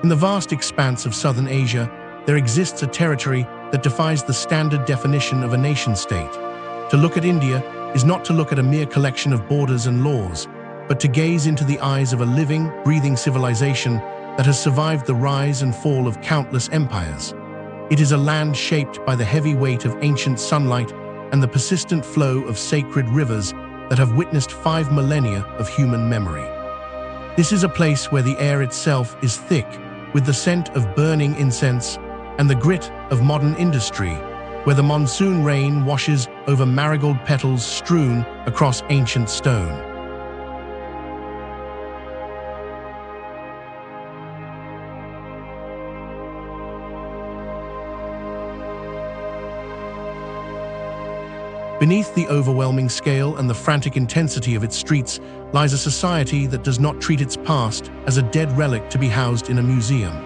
In the vast expanse of southern Asia, there exists a territory that defies the standard definition of a nation-state. To look at India is not to look at a mere collection of borders and laws, but to gaze into the eyes of a living, breathing civilization that has survived the rise and fall of countless empires. It is a land shaped by the heavy weight of ancient sunlight and the persistent flow of sacred rivers that have witnessed 5 millennia of human memory. This is a place where the air itself is thick with the scent of burning incense and the grit of modern industry, where the monsoon rain washes over marigold petals strewn across ancient stone. Beneath the overwhelming scale and the frantic intensity of its streets lies a society that does not treat its past as a dead relic to be housed in a museum.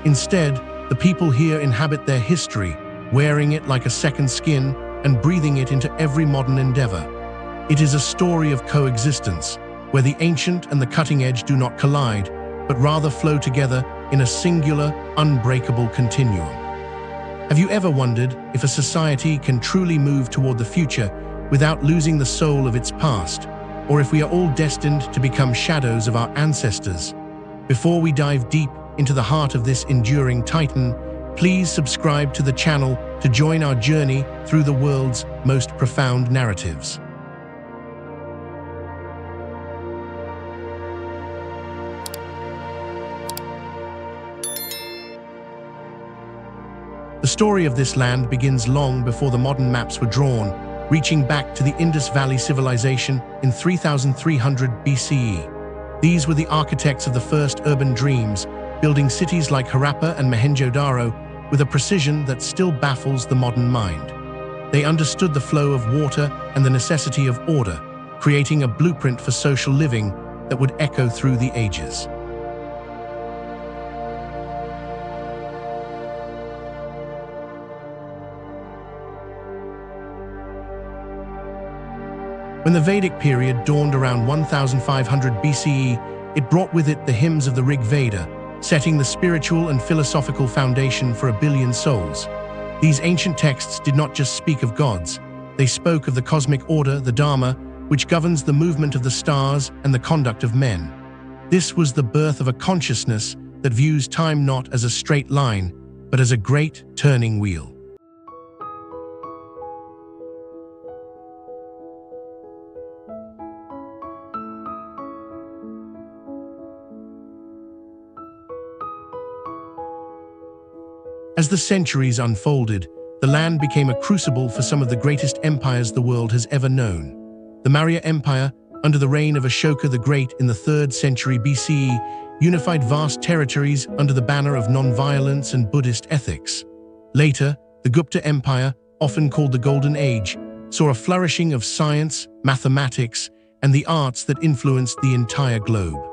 Instead, the people here inhabit their history, wearing it like a second skin and breathing it into every modern endeavor. It is a story of coexistence, where the ancient and the cutting edge do not collide, but rather flow together in a singular, unbreakable continuum. Have you ever wondered if a society can truly move toward the future without losing the soul of its past, or if we are all destined to become shadows of our ancestors? Before we dive deep into the heart of this enduring titan, please subscribe to the channel to join our journey through the world's most profound narratives. The story of this land begins long before the modern maps were drawn, reaching back to the Indus Valley civilization in 3300 BCE. These were the architects of the first urban dreams, building cities like Harappa and Mohenjo-daro with a precision that still baffles the modern mind. They understood the flow of water and the necessity of order, creating a blueprint for social living that would echo through the ages. When the Vedic period dawned around 1500 BCE, it brought with it the hymns of the Rig Veda, setting the spiritual and philosophical foundation for a billion souls. These ancient texts did not just speak of gods, they spoke of the cosmic order, the Dharma, which governs the movement of the stars and the conduct of men. This was the birth of a consciousness that views time not as a straight line, but as a great turning wheel. As the centuries unfolded, the land became a crucible for some of the greatest empires the world has ever known. The Maurya Empire, under the reign of Ashoka the Great in the 3rd century BCE, unified vast territories under the banner of non-violence and Buddhist ethics. Later, the Gupta Empire, often called the Golden Age, saw a flourishing of science, mathematics, and the arts that influenced the entire globe.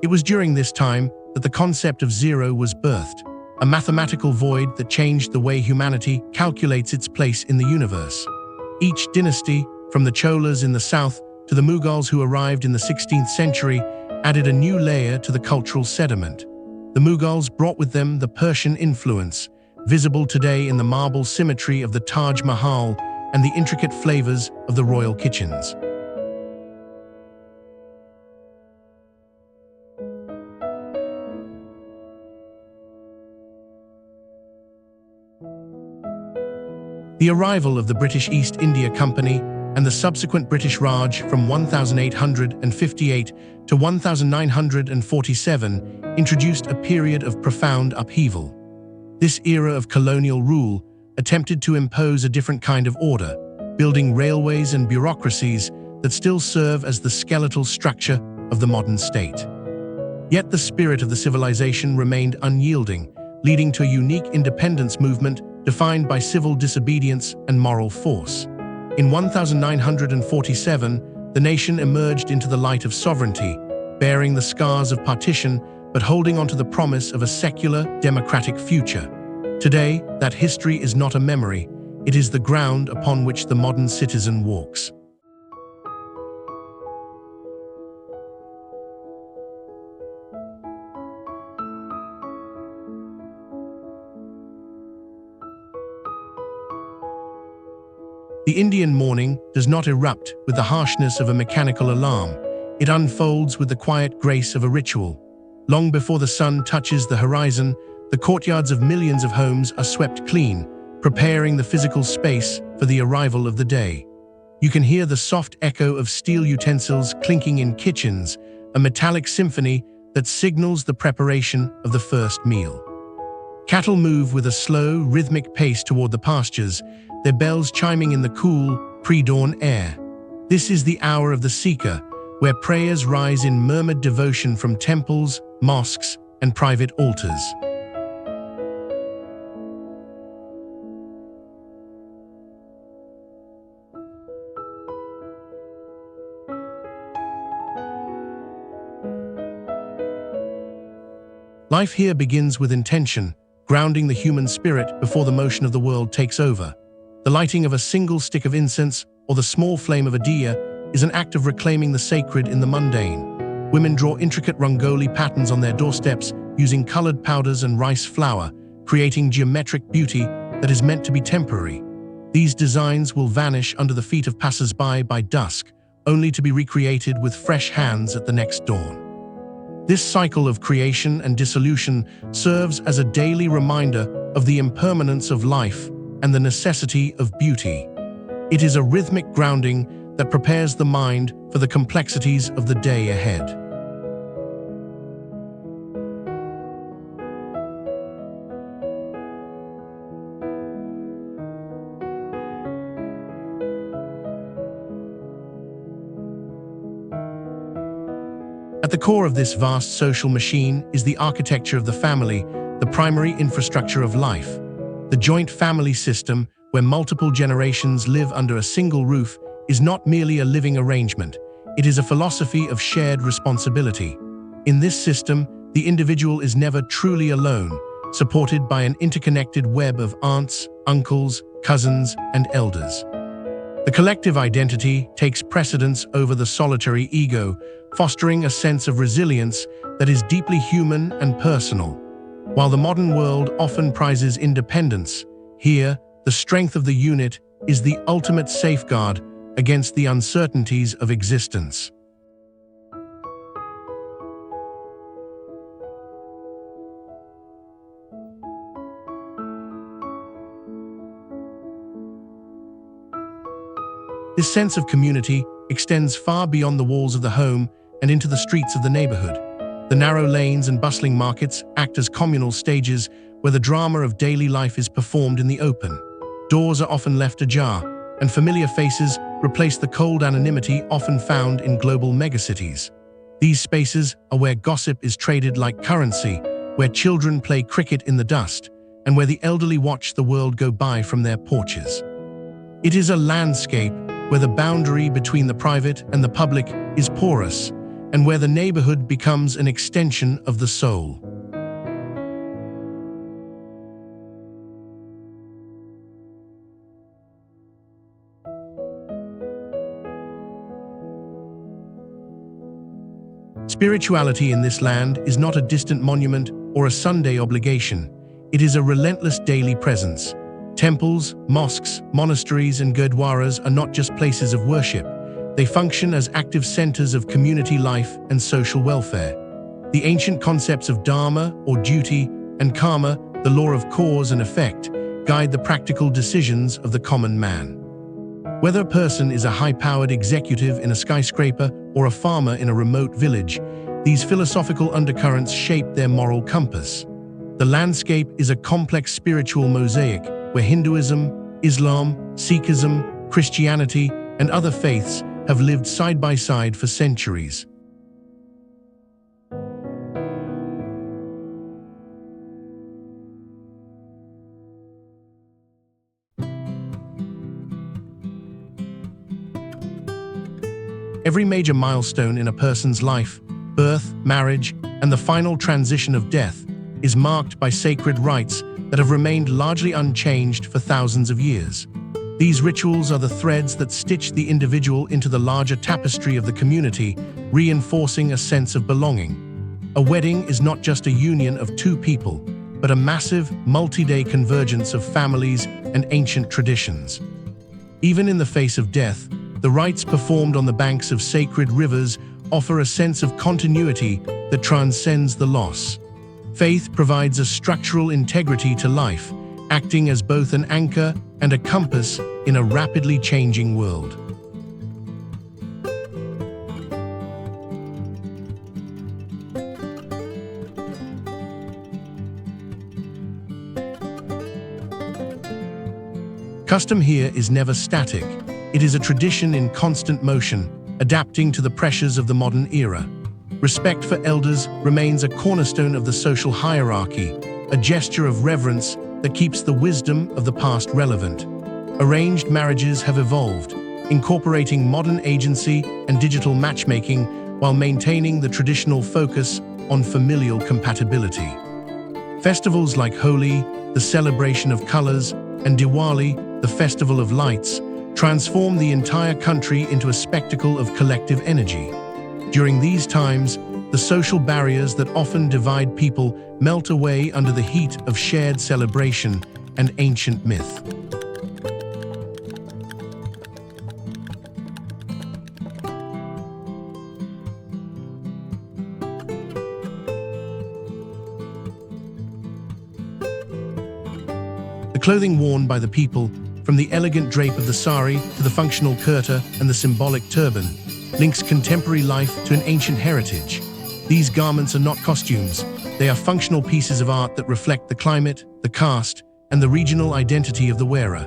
It was during this time that the concept of zero was birthed, a mathematical void that changed the way humanity calculates its place in the universe. Each dynasty, from the Cholas in the south to the Mughals who arrived in the 16th century, added a new layer to the cultural sediment. The Mughals brought with them the Persian influence, visible today in the marble symmetry of the Taj Mahal and the intricate flavors of the royal kitchens. The arrival of the British East India Company and the subsequent British Raj from 1858 to 1947 introduced a period of profound upheaval. This era of colonial rule attempted to impose a different kind of order, building railways and bureaucracies that still serve as the skeletal structure of the modern state. Yet the spirit of the civilization remained unyielding, leading to a unique independence movement defined by civil disobedience and moral force. In 1947, the nation emerged into the light of sovereignty, bearing the scars of partition but holding on to the promise of a secular, democratic future. Today, that history is not a memory, it is the ground upon which the modern citizen walks. The Indian morning does not erupt with the harshness of a mechanical alarm. It unfolds with the quiet grace of a ritual. Long before the sun touches the horizon, the courtyards of millions of homes are swept clean, preparing the physical space for the arrival of the day. You can hear the soft echo of steel utensils clinking in kitchens, a metallic symphony that signals the preparation of the first meal. Cattle move with a slow, rhythmic pace toward the pastures, their bells chiming in the cool, pre-dawn air. This is the hour of the seeker, where prayers rise in murmured devotion from temples, mosques, and private altars. Life here begins with intention, grounding the human spirit before the motion of the world takes over. The lighting of a single stick of incense or the small flame of a diya is an act of reclaiming the sacred in the mundane. Women draw intricate rangoli patterns on their doorsteps using colored powders and rice flour, creating geometric beauty that is meant to be temporary. These designs will vanish under the feet of passers-by by dusk, only to be recreated with fresh hands at the next dawn. This cycle of creation and dissolution serves as a daily reminder of the impermanence of life and the necessity of beauty. It is a rhythmic grounding that prepares the mind for the complexities of the day ahead. At the core of this vast social machine is the architecture of the family, the primary infrastructure of life. The joint family system, where multiple generations live under a single roof, is not merely a living arrangement. It is a philosophy of shared responsibility. In this system, the individual is never truly alone, supported by an interconnected web of aunts, uncles, cousins, and elders. The collective identity takes precedence over the solitary ego, fostering a sense of resilience that is deeply human and personal. While the modern world often prizes independence, here, the strength of the unit is the ultimate safeguard against the uncertainties of existence. This sense of community extends far beyond the walls of the home and into the streets of the neighborhood. The narrow lanes and bustling markets act as communal stages where the drama of daily life is performed in the open. Doors are often left ajar, and familiar faces replace the cold anonymity often found in global megacities. These spaces are where gossip is traded like currency, where children play cricket in the dust, and where the elderly watch the world go by from their porches. It is a landscape where the boundary between the private and the public is porous, and where the neighborhood becomes an extension of the soul. Spirituality in this land is not a distant monument or a Sunday obligation. It is a relentless daily presence. Temples, mosques, monasteries, and gurdwaras are not just places of worship. They function as active centers of community life and social welfare. The ancient concepts of dharma, or duty, and karma, the law of cause and effect, guide the practical decisions of the common man. Whether a person is a high-powered executive in a skyscraper or a farmer in a remote village, these philosophical undercurrents shape their moral compass. The landscape is a complex spiritual mosaic where Hinduism, Islam, Sikhism, Christianity, and other faiths have lived side by side for centuries. Every major milestone in a person's life, birth, marriage, and the final transition of death, is marked by sacred rites that have remained largely unchanged for thousands of years. These rituals are the threads that stitch the individual into the larger tapestry of the community, reinforcing a sense of belonging. A wedding is not just a union of two people, but a massive, multi-day convergence of families and ancient traditions. Even in the face of death, the rites performed on the banks of sacred rivers offer a sense of continuity that transcends the loss. Faith provides a structural integrity to life, acting as both an anchor and a compass in a rapidly changing world. Custom here is never static. It is a tradition in constant motion, adapting to the pressures of the modern era. Respect for elders remains a cornerstone of the social hierarchy, a gesture of reverence that keeps the wisdom of the past relevant. Arranged marriages have evolved, incorporating modern agency and digital matchmaking while maintaining the traditional focus on familial compatibility. Festivals like Holi, the celebration of colors, and Diwali, the festival of lights, transform the entire country into a spectacle of collective energy. During these times, the social barriers that often divide people melt away under the heat of shared celebration and ancient myth. The clothing worn by the people, from the elegant drape of the sari to the functional kurta and the symbolic turban, links contemporary life to an ancient heritage. These garments are not costumes, they are functional pieces of art that reflect the climate, the caste, and the regional identity of the wearer.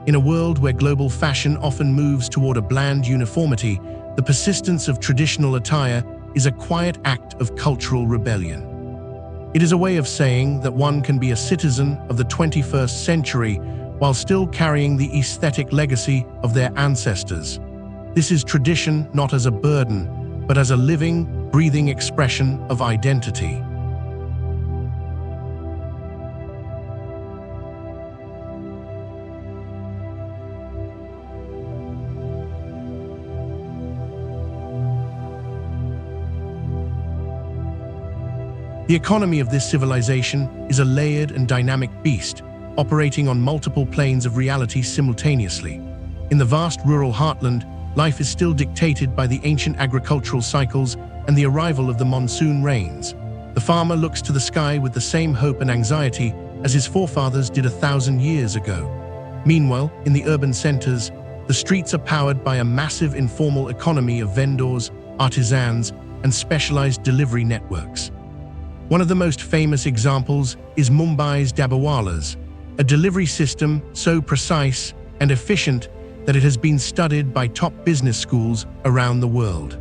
In a world where global fashion often moves toward a bland uniformity, the persistence of traditional attire is a quiet act of cultural rebellion. It is a way of saying that one can be a citizen of the 21st century while still carrying the aesthetic legacy of their ancestors. This is tradition not as a burden, but as a living, breathing expression of identity. The economy of this civilization is a layered and dynamic beast, operating on multiple planes of reality simultaneously. In the vast rural heartland, life is still dictated by the ancient agricultural cycles and the arrival of the monsoon rains. The farmer looks to the sky with the same hope and anxiety as his forefathers did 1,000 years ago. Meanwhile, in the urban centers, the streets are powered by a massive informal economy of vendors, artisans, and specialized delivery networks. One of the most famous examples is Mumbai's Dabbawalas, a delivery system so precise and efficient that it has been studied by top business schools around the world.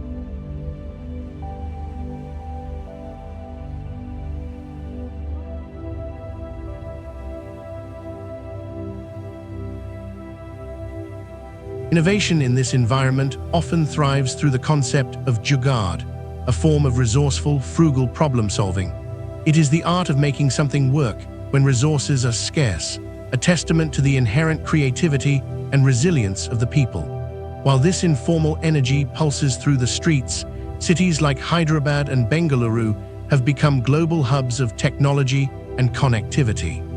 Innovation in this environment often thrives through the concept of jugaad, a form of resourceful, frugal problem-solving. It is the art of making something work when resources are scarce, a testament to the inherent creativity and resilience of the people. While this informal energy pulses through the streets, cities like Hyderabad and Bengaluru have become global hubs of technology and connectivity.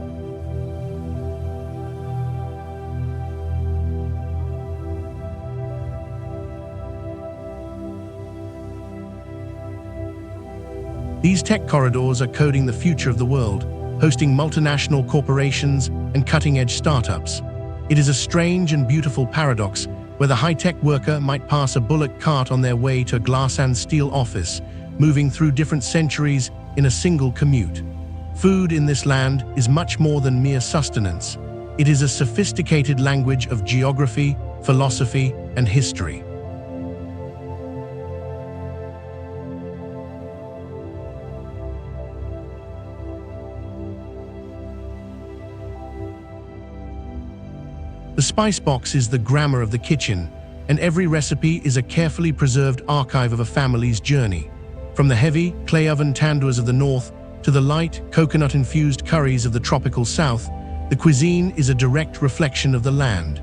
These tech corridors are coding the future of the world, hosting multinational corporations and cutting-edge startups. It is a strange and beautiful paradox where the high-tech worker might pass a bullock cart on their way to a glass and steel office, moving through different centuries in a single commute. Food in this land is much more than mere sustenance. It is a sophisticated language of geography, philosophy, and history. The spice box is the grammar of the kitchen, and every recipe is a carefully preserved archive of a family's journey. From the heavy, clay oven tandoors of the north to the light, coconut-infused curries of the tropical south, the cuisine is a direct reflection of the land.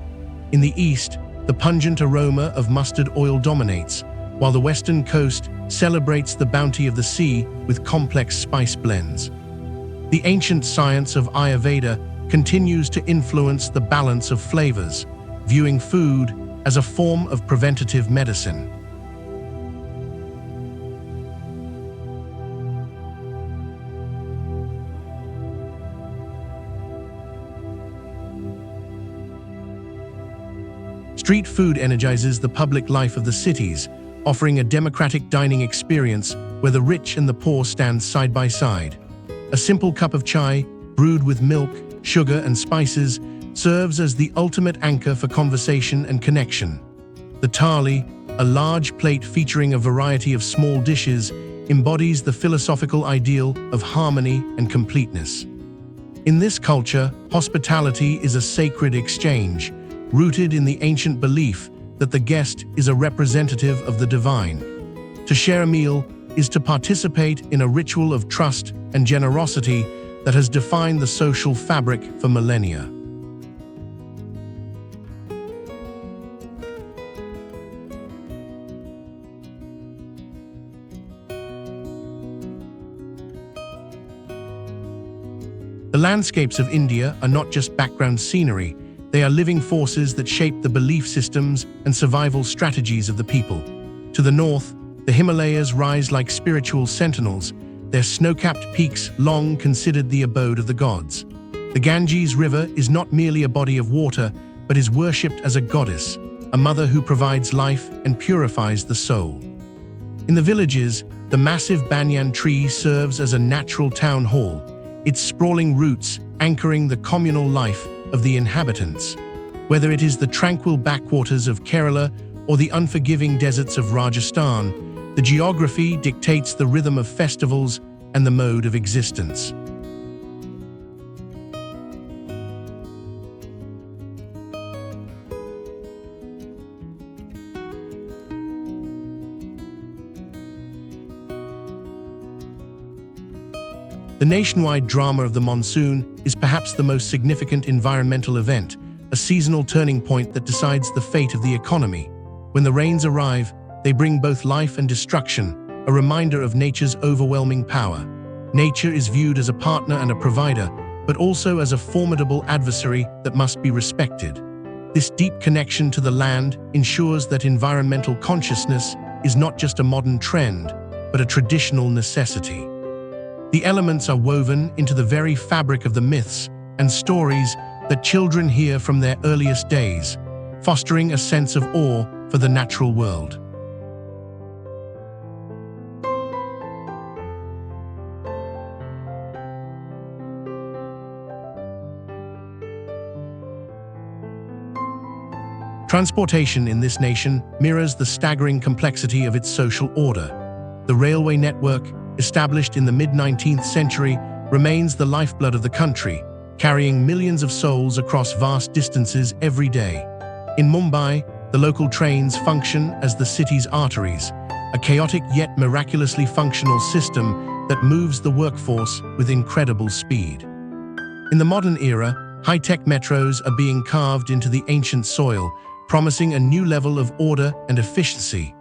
In the east, the pungent aroma of mustard oil dominates, while the western coast celebrates the bounty of the sea with complex spice blends. The ancient science of Ayurveda continues to influence the balance of flavors, viewing food as a form of preventative medicine. Street food energizes the public life of the cities, offering a democratic dining experience where the rich and the poor stand side by side. A simple cup of chai, brewed with milk, sugar, and spices, serves as the ultimate anchor for conversation and connection. The thali, a large plate featuring a variety of small dishes, embodies the philosophical ideal of harmony and completeness. In this culture, hospitality is a sacred exchange, rooted in the ancient belief that the guest is a representative of the divine. To share a meal is to participate in a ritual of trust and generosity that has defined the social fabric for millennia. The landscapes of India are not just background scenery, they are living forces that shape the belief systems and survival strategies of the people. To the north, the Himalayas rise like spiritual sentinels, their snow-capped peaks long considered the abode of the gods. The Ganges River is not merely a body of water, but is worshipped as a goddess, a mother who provides life and purifies the soul. In the villages, the massive banyan tree serves as a natural town hall, its sprawling roots anchoring the communal life of the inhabitants. Whether it is the tranquil backwaters of Kerala or the unforgiving deserts of Rajasthan, the geography dictates the rhythm of festivals and the mode of existence. The nationwide drama of the monsoon is perhaps the most significant environmental event, a seasonal turning point that decides the fate of the economy. When the rains arrive, they bring both life and destruction, a reminder of nature's overwhelming power. Nature is viewed as a partner and a provider, but also as a formidable adversary that must be respected. This deep connection to the land ensures that environmental consciousness is not just a modern trend, but a traditional necessity. The elements are woven into the very fabric of the myths and stories that children hear from their earliest days, fostering a sense of awe for the natural world. Transportation in this nation mirrors the staggering complexity of its social order. The railway network, established in the mid-19th century, remains the lifeblood of the country, carrying millions of souls across vast distances every day. In Mumbai, the local trains function as the city's arteries, a chaotic yet miraculously functional system that moves the workforce with incredible speed. In the modern era, high-tech metros are being carved into the ancient soil, promising a new level of order and efficiency.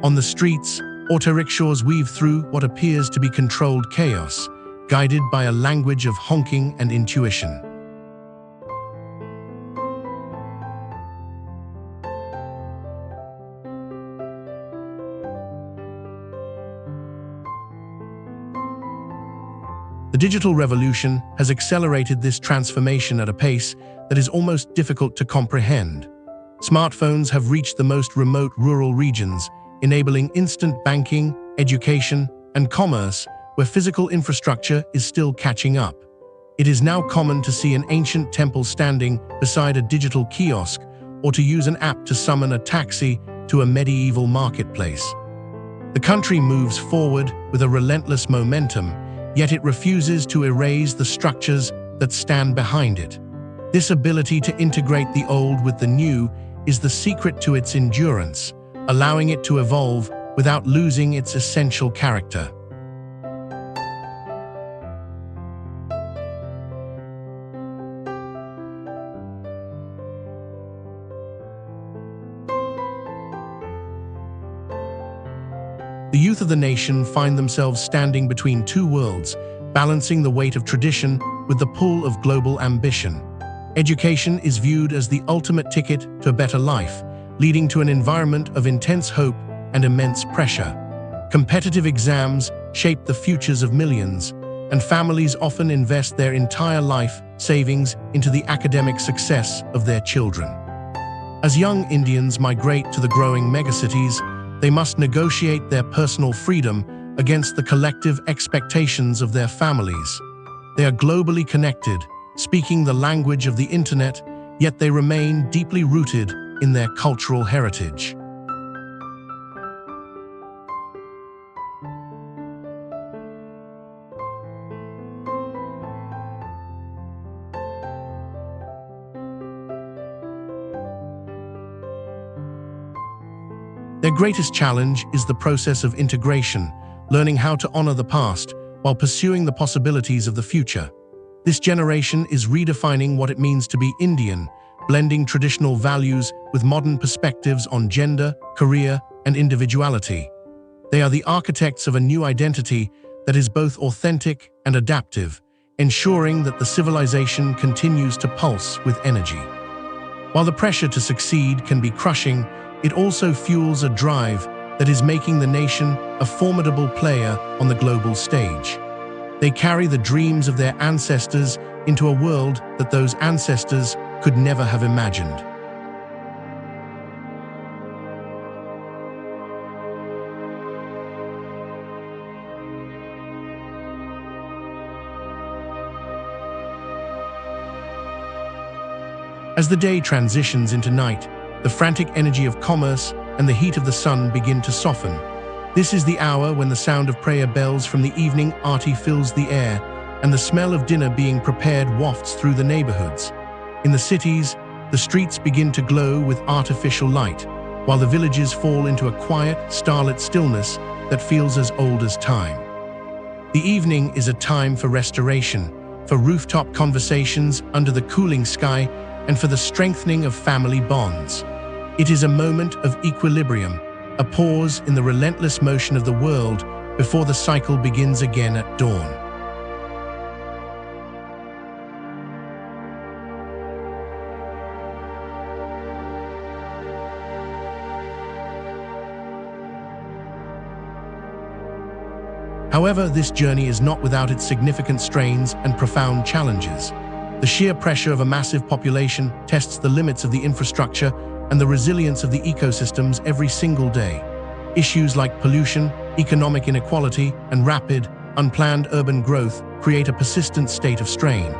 On the streets, auto rickshaws weave through what appears to be controlled chaos, guided by a language of honking and intuition. The digital revolution has accelerated this transformation at a pace that is almost difficult to comprehend. Smartphones have reached the most remote rural regions, enabling instant banking, education, and commerce where physical infrastructure is still catching up. It is now common to see an ancient temple standing beside a digital kiosk or to use an app to summon a taxi to a medieval marketplace. The country moves forward with a relentless momentum, yet it refuses to erase the structures that stand behind it. This ability to integrate the old with the new is the secret to its endurance, allowing it to evolve without losing its essential character. The youth of the nation find themselves standing between two worlds, balancing the weight of tradition with the pull of global ambition. Education is viewed as the ultimate ticket to a better life, leading to an environment of intense hope and immense pressure. Competitive exams shape the futures of millions, and families often invest their entire life savings into the academic success of their children. As young Indians migrate to the growing megacities, they must negotiate their personal freedom against the collective expectations of their families. They are globally connected, speaking the language of the internet, yet they remain deeply rooted in their cultural heritage. Their greatest challenge is the process of integration, learning how to honor the past while pursuing the possibilities of the future. This generation is redefining what it means to be Indian, blending traditional values with modern perspectives on gender, career, and individuality. They are the architects of a new identity that is both authentic and adaptive, ensuring that the civilization continues to pulse with energy. While the pressure to succeed can be crushing, it also fuels a drive that is making the nation a formidable player on the global stage. They carry the dreams of their ancestors into a world that those ancestors could never have imagined. As the day transitions into night, the frantic energy of commerce and the heat of the sun begin to soften. This is the hour when the sound of prayer bells from the evening aarti fills the air, and the smell of dinner being prepared wafts through the neighborhoods. In the cities, the streets begin to glow with artificial light, while the villages fall into a quiet, starlit stillness that feels as old as time. The evening is a time for restoration, for rooftop conversations under the cooling sky, and for the strengthening of family bonds. It is a moment of equilibrium, a pause in the relentless motion of the world before the cycle begins again at dawn. However, this journey is not without its significant strains and profound challenges. The sheer pressure of a massive population tests the limits of the infrastructure and the resilience of the ecosystems every single day. Issues like pollution, economic inequality, and rapid, unplanned urban growth create a persistent state of strain.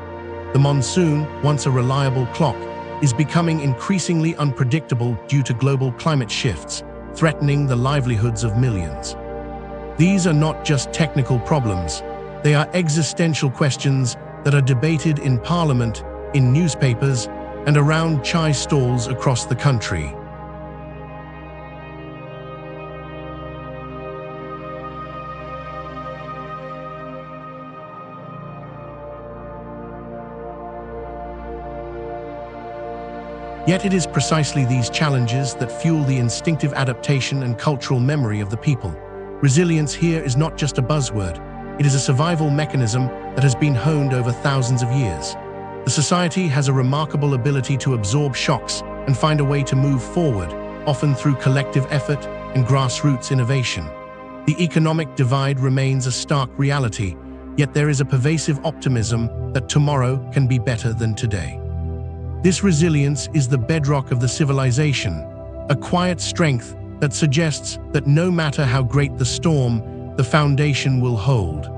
The monsoon, once a reliable clock, is becoming increasingly unpredictable due to global climate shifts, threatening the livelihoods of millions. These are not just technical problems, they are existential questions that are debated in parliament, in newspapers, and around chai stalls across the country. Yet it is precisely these challenges that fuel the instinctive adaptation and cultural memory of the people. Resilience here is not just a buzzword. It is a survival mechanism that has been honed over thousands of years. The society has a remarkable ability to absorb shocks and find a way to move forward, often through collective effort and grassroots innovation. The economic divide remains a stark reality, yet there is a pervasive optimism that tomorrow can be better than today. This resilience is the bedrock of the civilization, a quiet strength that suggests that no matter how great the storm, the foundation will hold.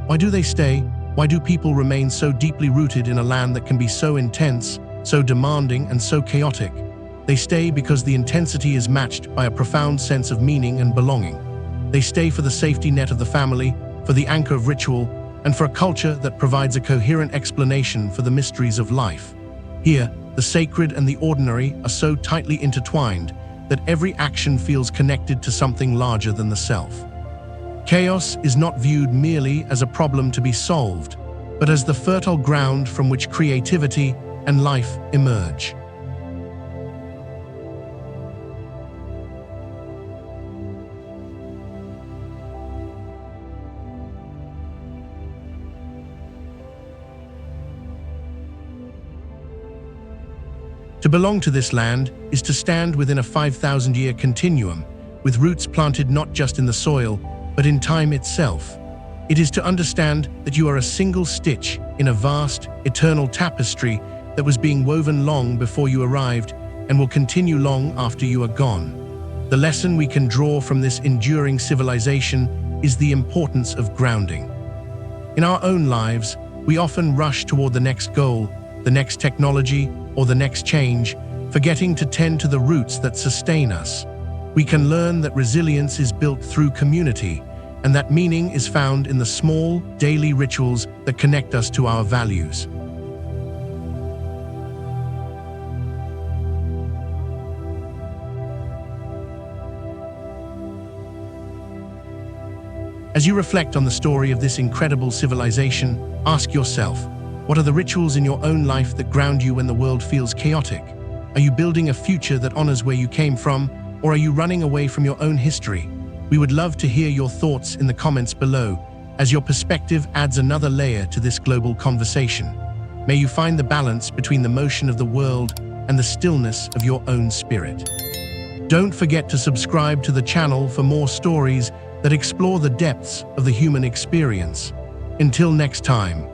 Why do they stay? Why do people remain so deeply rooted in a land that can be so intense, so demanding, and so chaotic? They stay because the intensity is matched by a profound sense of meaning and belonging. They stay for the safety net of the family, for the anchor of ritual, and for a culture that provides a coherent explanation for the mysteries of life. Here, the sacred and the ordinary are so tightly intertwined that every action feels connected to something larger than the self. Chaos is not viewed merely as a problem to be solved, but as the fertile ground from which creativity and life emerge. To belong to this land is to stand within a 5,000-year continuum, with roots planted not just in the soil, but in time itself. It is to understand that you are a single stitch in a vast, eternal tapestry that was being woven long before you arrived and will continue long after you are gone. The lesson we can draw from this enduring civilization is the importance of grounding. In our own lives, we often rush toward the next goal, the next technology, or the next change, forgetting to tend to the roots that sustain us. We can learn that resilience is built through community, and that meaning is found in the small, daily rituals that connect us to our values. As you reflect on the story of this incredible civilization, ask yourself, what are the rituals in your own life that ground you when the world feels chaotic? Are you building a future that honors where you came from, or are you running away from your own history? We would love to hear your thoughts in the comments below, as your perspective adds another layer to this global conversation. May you find the balance between the motion of the world and the stillness of your own spirit. Don't forget to subscribe to the channel for more stories that explore the depths of the human experience. Until next time.